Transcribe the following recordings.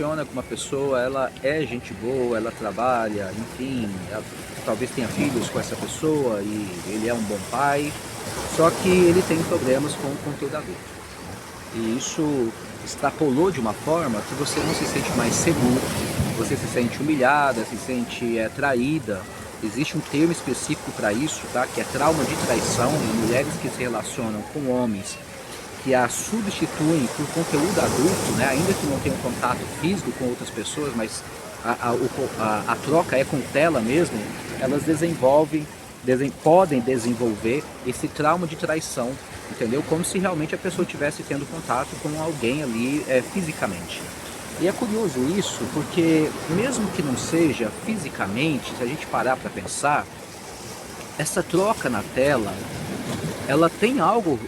relaciona com uma pessoa, ela é gente boa, ela trabalha, enfim, talvez tenha filhos com essa pessoa e ele é um bom pai, só que ele tem problemas com o conteúdo adulto. E isso extrapolou de uma forma que você não se sente mais seguro, você se sente humilhada, se sente traída. Existe um termo específico para isso, tá? Que é trauma de traição, e mulheres que se relacionam com homens que a substituem por conteúdo adulto, né? Ainda que não tenham contato físico com outras pessoas, mas a troca é com tela mesmo, elas podem desenvolver esse trauma de traição, entendeu? Como se realmente a pessoa estivesse tendo contato com alguém ali fisicamente. E é curioso isso, porque mesmo que não seja fisicamente, se a gente parar para pensar, essa troca na tela, ela tem algo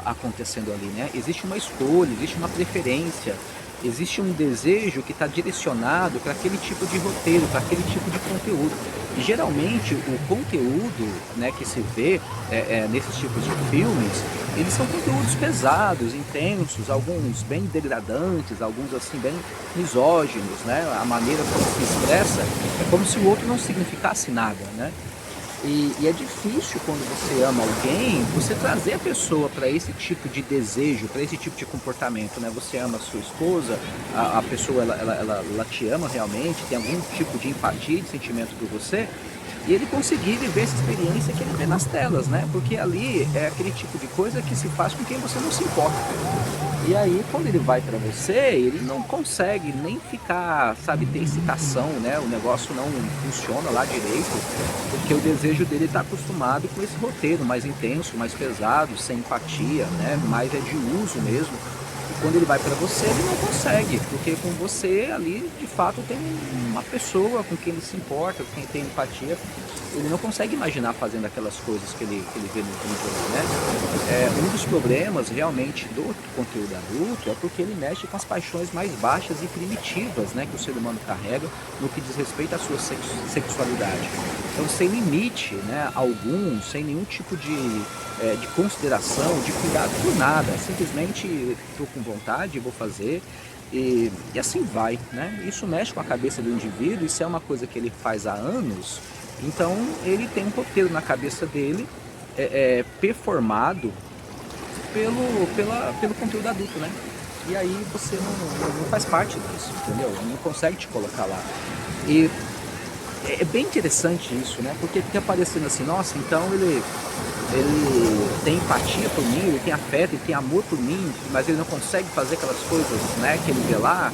acontecendo ali, né? Existe uma escolha, existe uma preferência, existe um desejo que está direcionado para aquele tipo de roteiro, para aquele tipo de conteúdo. E geralmente o conteúdo, né, que se vê nesses tipos de filmes, eles são conteúdos pesados, intensos, alguns bem degradantes, alguns assim bem misóginos, né? A maneira como se expressa é como se o outro não significasse nada, né? E é difícil quando você ama alguém, você trazer a pessoa para esse tipo de desejo, para esse tipo de comportamento, né? Você ama a sua esposa, a pessoa ela te ama realmente, tem algum tipo de empatia, de sentimento por você, e ele conseguir viver essa experiência que ele vê nas telas, né? Porque ali é aquele tipo de coisa que se faz com quem você não se importa. E aí, quando ele vai para você, ele não consegue nem ficar, sabe, ter excitação, né? O negócio não funciona lá direito, porque o desejo dele está acostumado com esse roteiro mais intenso, mais pesado, sem empatia, né? Mais é de uso mesmo. E quando ele vai para você, ele não consegue, porque com você ali, de fato, tem uma pessoa com quem ele se importa, com quem tem empatia. Ele não consegue imaginar fazendo aquelas coisas que ele vê no vídeo, né? Um dos problemas realmente do conteúdo adulto é porque ele mexe com as paixões mais baixas e primitivas, né, que o ser humano carrega no que diz respeito à sua sexualidade. Então, sem limite, né, algum, sem nenhum tipo de consideração, de cuidado por nada, simplesmente estou com vontade, vou fazer. E assim vai, né? Isso mexe com a cabeça do indivíduo, isso é uma coisa que ele faz há anos. Então ele tem um roteiro na cabeça dele, performado pelo conteúdo adulto, né? E aí você não faz parte disso, entendeu? Não consegue te colocar lá. E é bem interessante isso, né? Porque fica parecendo assim, nossa, então ele tem empatia por mim, ele tem afeto, ele tem amor por mim, mas ele não consegue fazer aquelas coisas, né, que ele vê lá.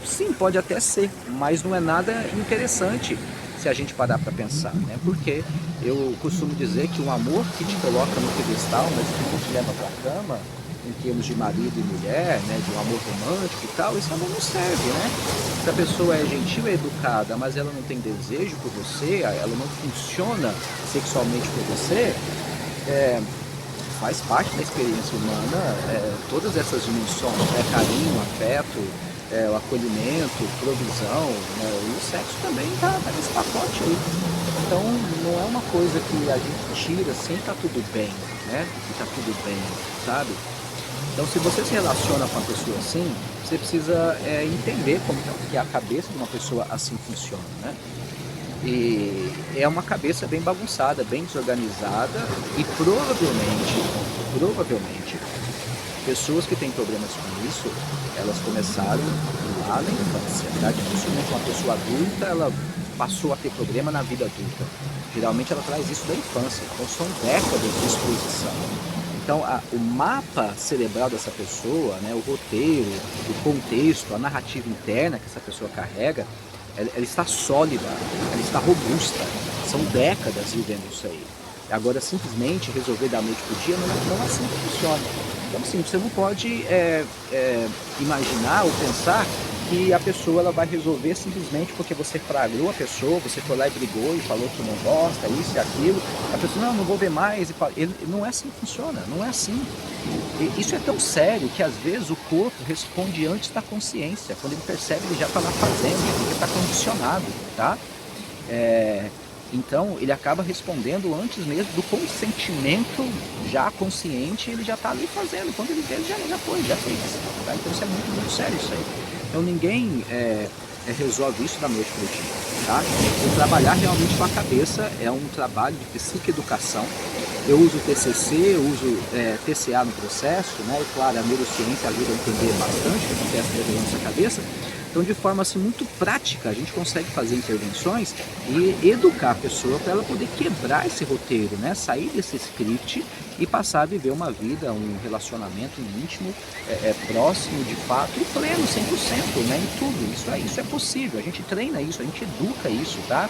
Sim, pode até ser, mas não é nada interessante se a gente parar para pensar, né? Porque eu costumo dizer que um amor que te coloca no pedestal, mas que não te leva para a cama, em termos de marido e mulher, né, de um amor romântico e tal, esse amor não serve, né? Se a pessoa é gentil, é educada, mas ela não tem desejo por você, ela não funciona sexualmente por você, faz parte da experiência humana, todas essas dimensões, né? Carinho, afeto, o acolhimento, provisão, né? E o sexo também tá nesse pacote aí. Então não é uma coisa que a gente tira assim, tá tudo bem, né? E tá tudo bem, sabe? Então se você se relaciona com uma pessoa assim, você precisa entender como que a cabeça de uma pessoa assim funciona, né? E é uma cabeça bem bagunçada, bem desorganizada e provavelmente, pessoas que têm problemas com isso, elas começaram lá na infância, tá? Dificilmente uma pessoa adulta, ela passou a ter problema na vida adulta. Geralmente ela traz isso da infância, então são décadas de exposição. Então o mapa cerebral dessa pessoa, né, o roteiro, o contexto, a narrativa interna que essa pessoa carrega, ela está sólida, ela está robusta. São décadas vivendo isso aí. Agora, simplesmente resolver da noite para o dia não é assim que funciona. Então, assim, você não pode imaginar ou pensar que a pessoa ela vai resolver simplesmente porque você flagrou a pessoa, você foi lá e brigou e falou que não gosta, isso e aquilo. A pessoa, não vou ver mais. Não é assim que funciona, não é assim. Isso é tão sério que às vezes o corpo responde antes da consciência. Quando ele percebe, ele já está lá fazendo, ele está condicionado, tá? Então ele acaba respondendo antes mesmo do consentimento já consciente, ele já está ali fazendo, quando ele vê, ele já foi, já fez. Tá? Então isso é muito, muito sério isso aí. Então ninguém resolve isso da noite para o dia. Tá? O trabalhar realmente com a cabeça é um trabalho de psicoeducação. Eu uso TCC, eu uso TCA no processo, né? E claro, a neurociência ajuda a entender bastante o que acontece dentro da nossa cabeça. Então, de forma assim, muito prática, a gente consegue fazer intervenções e educar a pessoa para ela poder quebrar esse roteiro, né? Sair desse script e passar a viver uma vida, um relacionamento íntimo, próximo de fato e pleno, 100%, né? Em tudo. Isso é possível, a gente treina isso, a gente educa isso, tá?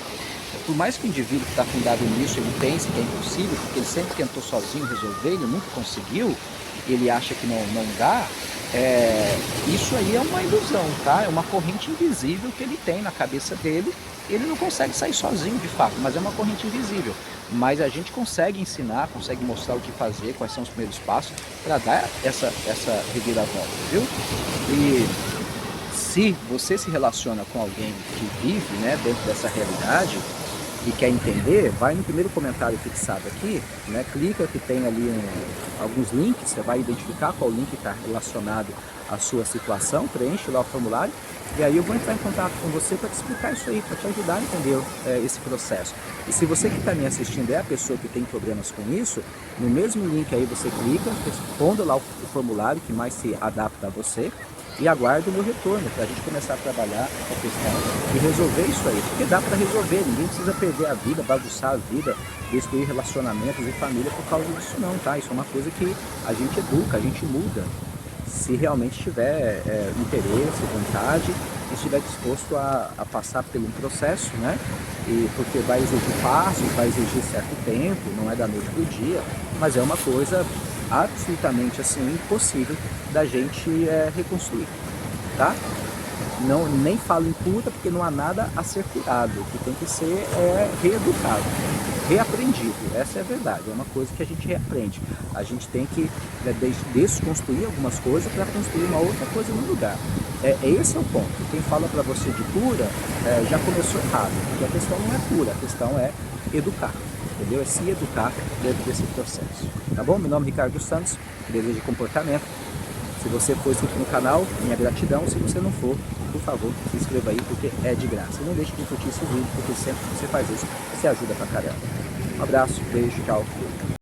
Por mais que o indivíduo que está fundado nisso, ele pense que é impossível, porque ele sempre tentou sozinho resolver, ele nunca conseguiu, ele acha que não dá, isso aí é uma ilusão, tá? É uma corrente invisível que ele tem na cabeça dele, ele não consegue sair sozinho de fato, mas é uma corrente invisível. Mas a gente consegue ensinar, consegue mostrar o que fazer, quais são os primeiros passos para dar essa reviravolta, viu? E se você se relaciona com alguém que vive, né, dentro dessa realidade e quer entender, vai no primeiro comentário fixado aqui, né, clica que tem ali alguns links, você vai identificar qual link está relacionado à sua situação, preenche lá o formulário e aí eu vou entrar em contato com você para te explicar isso aí, para te ajudar a entender esse processo. E se você que está me assistindo é a pessoa que tem problemas com isso, no mesmo link aí você clica, responda lá o formulário que mais se adapta a você, e aguardo o meu retorno para a gente começar a trabalhar a questão e resolver isso aí, porque dá para resolver, ninguém precisa perder a vida, bagunçar a vida, destruir relacionamentos e família por causa disso não, tá? Isso é uma coisa que a gente educa, a gente muda, se realmente tiver interesse, vontade, e estiver disposto a passar por um processo, né? E porque vai exigir passos, vai exigir certo tempo, não é da noite para o dia, mas é uma coisa absolutamente assim impossível da gente reconstruir, tá? Não, nem falo em cura porque não há nada a ser curado, o que tem que ser reeducado, reaprendido, essa é a verdade, é uma coisa que a gente reaprende, a gente tem que desconstruir algumas coisas para construir uma outra coisa no lugar, esse é o ponto. Quem fala para você de cura já começou errado, porque a questão não é cura, a questão é educar. Entendeu? É se educar dentro desse processo. Tá bom? Meu nome é Ricardo Santos, Desejo Comportamento. Se você for inscrito no canal, minha gratidão. Se você não for, por favor, se inscreva aí, porque é de graça. E não deixe de curtir esse vídeo, porque sempre que você faz isso, você ajuda pra caramba. Um abraço, beijo, tchau.